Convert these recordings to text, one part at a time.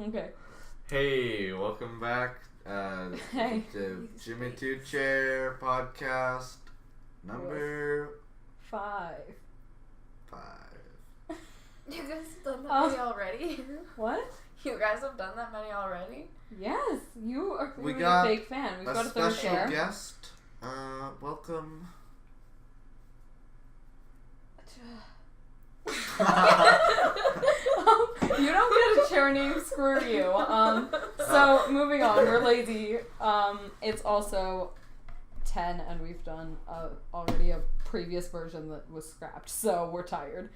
Okay. Hey, welcome back Hey. to Jimmy Two Chair podcast number 5. 5. You guys have done that many already? What? You guys have done that many already? Yes, you are We clearly got a big fan. We've got a third special chair. guest. Welcome. You don't get a chair name, screw you. So moving on, we're lazy. It's also 10 and we've done already a previous version that was scrapped, so we're tired.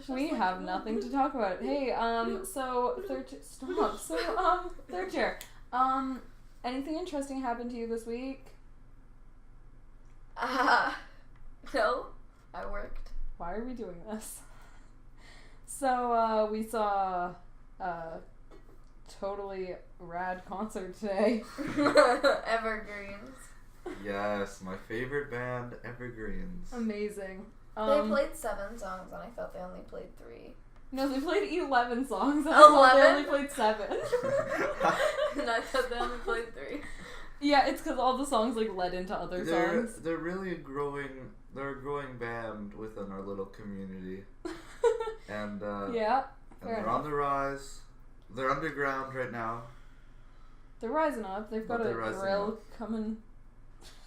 We have nothing to talk about. Hey, so third chair. Anything interesting happened to you this week? No, I worked. Why are we doing this? So, we saw a totally rad concert today. Evergreens. Yes, my favorite band, Evergreens. Amazing. They played 7 songs and I thought they only played 3. No, they played 11 songs and I thought they 11? only played 7. And I thought they only played 3. Yeah, it's because all the songs like led into other songs. They're really they're a growing band within our little community. And Yeah, and fair they're enough. on the rise. They're underground right now. They're rising up. They've got But a they're rising drill up. coming.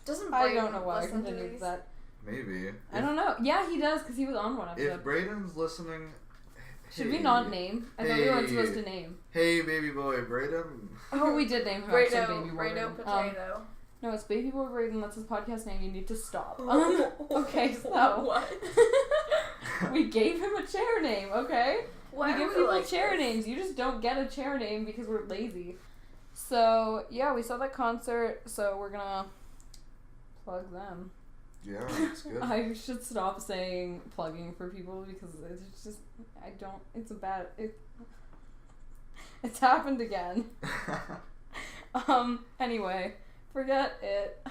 Doesn't I Brayden don't know why I listen to continued these? that. Maybe. I don't know. Yeah, he does because he was on one If episode. Braden's listening, Should we not name? I thought we weren't supposed to name. Hey, baby boy, Braden. Oh, we did name him actually, Brado, Baby Boy Brado Braden. Potato. No, it's Baby Boy Braden. That's his podcast name. You need to stop. Okay, so What? we gave him a chair name. Okay, Why we are give we people like chair this? names. You just don't get a chair name because we're lazy. So yeah, we saw that concert. So we're gonna plug them. Yeah, it's good. I should stop saying plugging for people because it's just It's a bad. It's happened again. Anyway, forget it.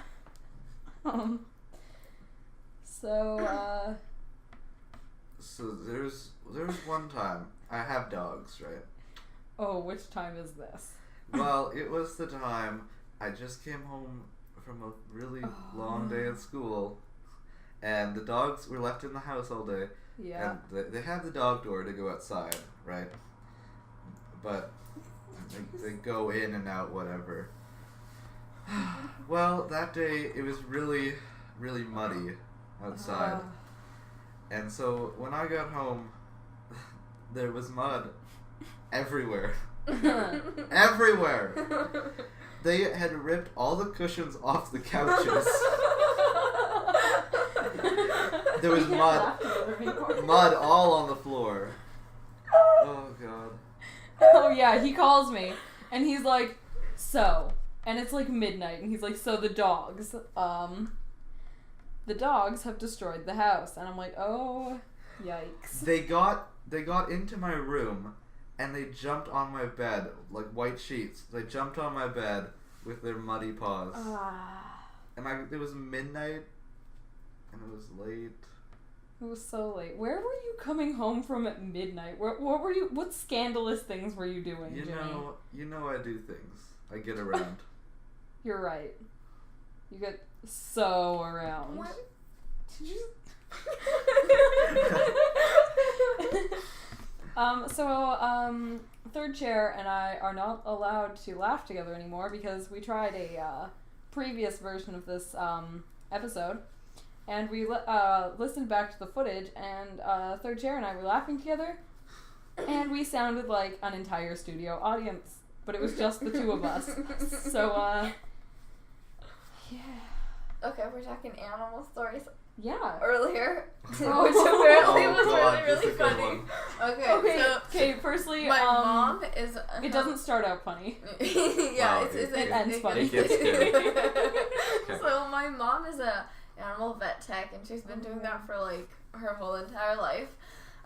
So So there's one time I have dogs, right? oh, which time is this? Well, it was the time I just came home from a really long day at school, and the dogs were left in the house all day. Yeah. And they have the dog door to go outside, right? But they go in and out, whatever. Well, that day it was really, really muddy outside. And so when I got home, there was mud everywhere. Everywhere! They had ripped all the cushions off the couches. There was mud all on the floor. Oh, God. Oh yeah, he calls me and he's like, so, and it's like midnight and he's like, so the dogs have destroyed the house, and I'm like, oh, yikes. They got into my room and they jumped on my bed like white sheets. They jumped on my bed with their muddy paws. And it was midnight and it was late. It was so late. Where were you coming home from at midnight? What scandalous things were you doing, Jimmy? You know I do things. I get around. You're right. You get so around. What? Did you? Third chair and I are not allowed to laugh together anymore because we tried a previous version of this episode, and we listened back to the footage, and third chair and I were laughing together, and we sounded like an entire studio audience, but it was just the two of us. So, yeah. Okay, we're talking animal stories Yeah. earlier, which Oh. apparently Oh, was God, really, this is really a good funny. one. Okay, Firstly, my mom is. it doesn't start out funny. Yeah, Wow, it ends funny. It gets good. So my mom is a animal vet tech, and she's been doing that for like her whole entire life.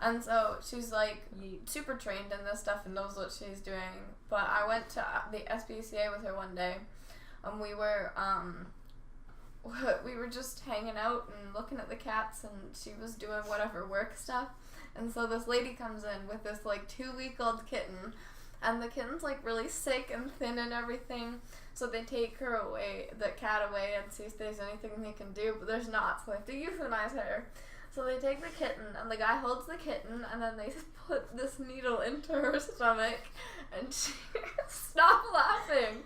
And so she's like super trained in this stuff and knows what she's doing. But I went to the SPCA with her one day, and we were just hanging out and looking at the cats, and she was doing whatever work stuff. And so this lady comes in with this like 2-week-old kitten, and the kitten's like really sick and thin and everything. So they take her away, the cat away, and see if there's anything they can do, but there's not, so they have to euthanize her. So they take the kitten, and the guy holds the kitten, and then they put this needle into her stomach, and she stop laughing.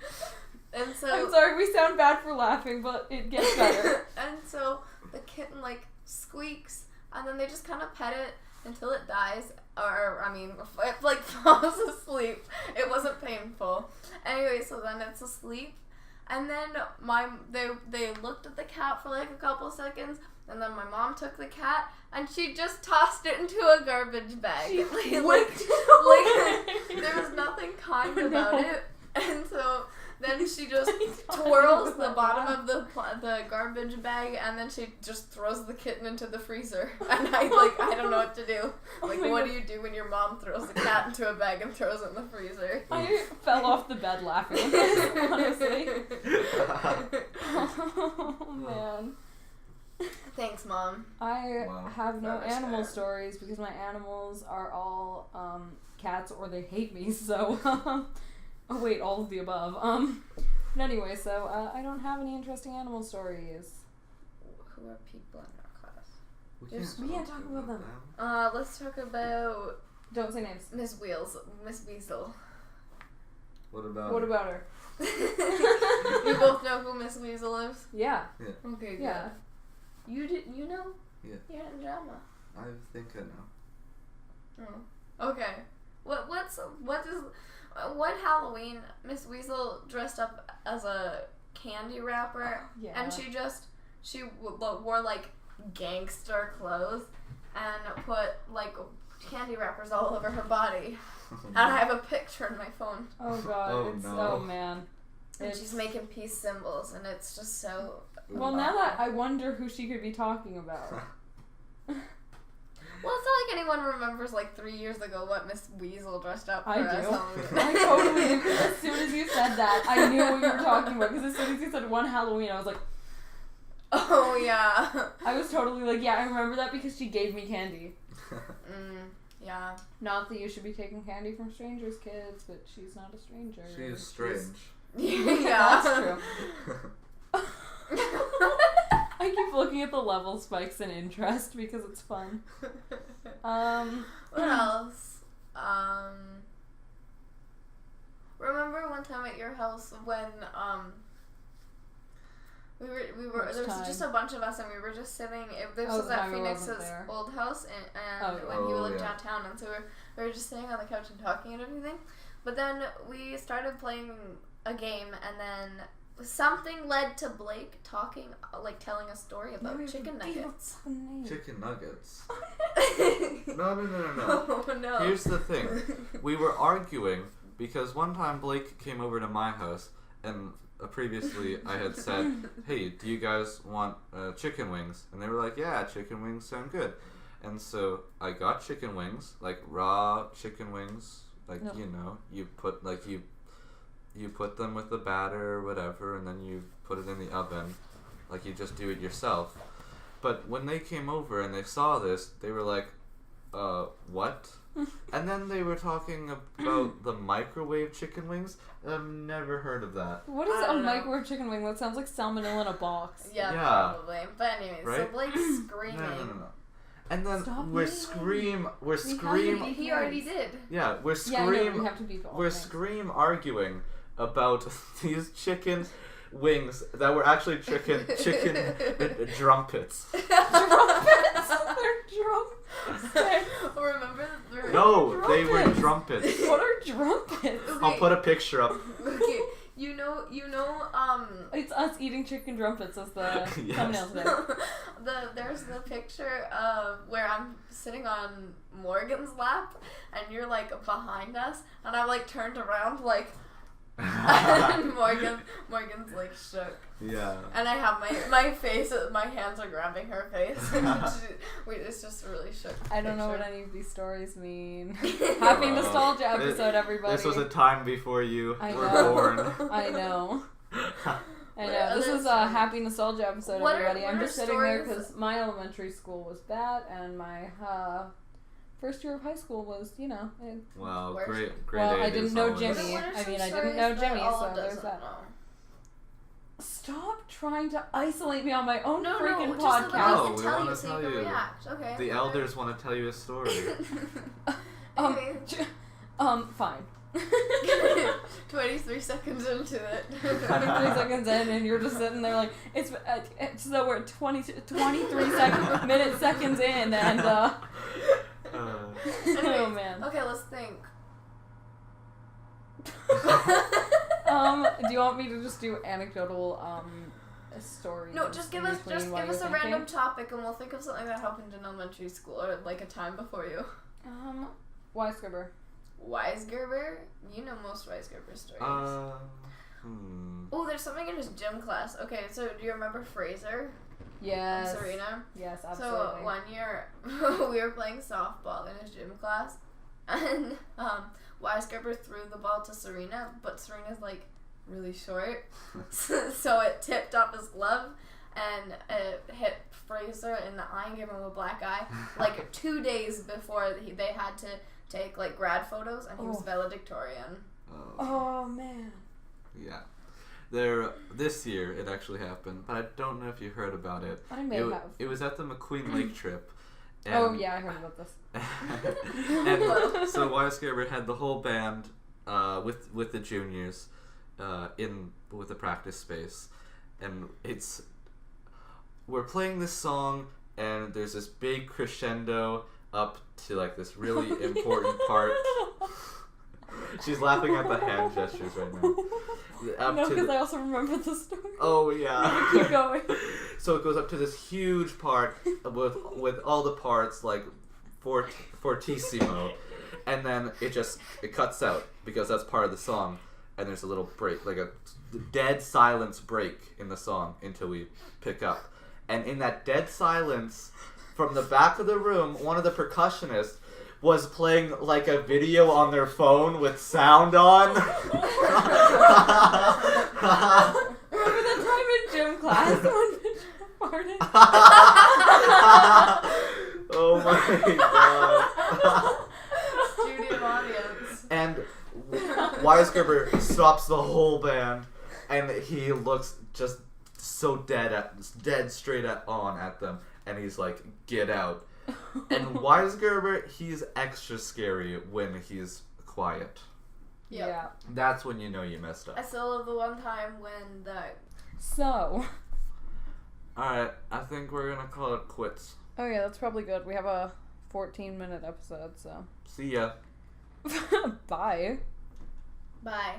And so I'm sorry, we sound bad for laughing, but it gets better. and so the kitten like squeaks, and then they just kind of pet it until it dies, or I mean, it like falls asleep. It wasn't painful. Anyway, so then it's asleep, and then they looked at the cat for like a couple seconds, and then my mom took the cat and she just tossed it into a garbage bag. like there was nothing kind about it, and so then she just twirls the bottom of the garbage bag, and then she just throws the kitten into the freezer. And I don't know what to do. Like, what do you do when your mom throws the cat into a bag and throws it in the freezer? I fell off the bed laughing, honestly. Oh, man. Thanks, Mom. I have no That was animal sad. stories because my animals are all cats or they hate me, so oh wait, all of the above. But anyway, so I don't have any interesting animal stories. Who are people in our class? We can't talk about them. Let's talk about Don't say names. Miss Weasel. What about? What about her? You both know who Miss Weasel is? Yeah. Okay, good. Yeah. You know? Yeah. You're in drama. I think I know. Oh. Okay. What Halloween Miss Weasel dressed up as a candy wrapper, Yeah. and she wore like gangster clothes and put like candy wrappers all over her body. And I have a picture in my phone. Oh god. Oh, it's no. oh man. And she's making peace symbols, and it's just so. Well, now that I wonder who she could be talking about. Well, it's not like anyone remembers like 3 years ago what Miss Weasel dressed up for I as do. Halloween. I totally do. 'Cause as soon as you said that, I knew what you were talking about. Because as soon as you said one Halloween, I was like, Oh yeah. I was totally like, yeah, I remember that because she gave me candy. Yeah. Not that you should be taking candy from strangers, kids, but she's not a stranger. She is strange. Yeah. That's true. I keep looking at the level spikes in interest because it's fun. What else? Remember one time at your house when we were Which there was time? just a bunch of us and we were just sitting. This Oh, was the at time I wasn't Phoenix's there. old house, and Oh, when he lived yeah. downtown, and so we were just sitting on the couch and talking and everything. But then we started playing a game, and then something led to Blake talking, like telling a story about chicken nuggets. Chicken nuggets. No. Oh no. Here's the thing. We were arguing because one time Blake came over to my house, and previously I had said, hey, do you guys want chicken wings? And they were like, yeah, chicken wings sound good. And so I got chicken wings, like raw chicken wings, like, No. you know, you put, like, you put them with the batter or whatever, and then you put it in the oven, like you just do it yourself. But when they came over and they saw this, they were like, what? And then they were talking about the microwave chicken wings. I've never heard of that. What is I a don't know. microwave chicken wing? That sounds like salmonella in a box. Yeah, Yeah. probably. But anyways, so Right? Blake's screaming. No. And then Stop we're eating. scream, We He already did. yeah, we're Yeah, I know, scream, we have to beep all we're things. scream arguing about these chicken wings that were actually chicken drumpets. Trumpets? They're drums. Remember? No, they were Trumpets. drumpets. What are trumpets? I'll put a picture up. Okay, you know, It's us eating chicken trumpets as the Yes. thumbnail today. there's the picture of where I'm sitting on Morgan's lap, and you're like behind us, and I'm like turned around like, and Morgan's like shook, Yeah. and I have my face, my hands are grabbing her face, and it's just really shook. I don't know what picture. any of these stories mean. Happy nostalgia episode, everybody. This was a time before you I were know. born. I know. I What know. This other is a stories? happy nostalgia episode, What are- everybody. I'm what are just sitting there stories- because my elementary school was bad and my first year of high school was, you know. Wow, Worst. great Well, I eight didn't is know always- Jimmy. What are I some mean, I didn't stories know that Jimmy, Olive so there's doesn't that. know? Stop trying to isolate me on my own freaking just so that podcast. we No, can we tell wanna you so tell you can you. react. Okay. The elders want to tell you a story. Okay. Fine. 23 seconds into it. 23 seconds in, and you're just sitting there like, it's so we're 23 seconds in, and, Anyways, oh man. Okay, let's think. Do you want me to just do anecdotal, stories? No, just give in us between while a you're thinking? random topic, and we'll think of something that happened in elementary school or like a time before you. Weisgerber. Weisgerber? You know most Weisgerber stories. Oh, there's something in his gym class. Okay, so do you remember Fraser? Yes. And Serena? Yes, absolutely. So one year we were playing softball in his gym class, and Weisgerber threw the ball to Serena, but Serena's like really short, so it tipped off his glove and it hit Fraser in the eye and gave him a black eye. Like 2 days before they had to take like grad photos, and he was valedictorian. Oh man. Yeah. This year it actually happened, but I don't know if you heard about it. I may have. It was at the McQueen Lake trip. And, Oh yeah, I heard about this. and so Weisgerber had the whole band with the juniors with the practice space, and we're playing this song, and there's this big crescendo up to like this really important part. She's laughing at the hand gestures right now. No, because I also remember the story. Oh yeah. Keep going. So it goes up to this huge part with all the parts like fortissimo, and then it cuts out because that's part of the song, and there's a little break, like a dead silence break in the song until we pick up, and in that dead silence, from the back of the room, one of the percussionists was playing like a video on their phone with sound on. Remember that time in gym class when Mitch farted? Oh my god. Studio audience. And Weisgerber stops the whole band, and he looks just so dead straight on at them, and he's like, "Get out." And Weisgerber, he's extra scary when he's quiet. Yep. Yeah. That's when you know you messed up. I still love the one time when the So. Alright, I think we're gonna call it quits. Oh yeah, that's probably good. We have a 14-minute episode, so. See ya. Bye. bye.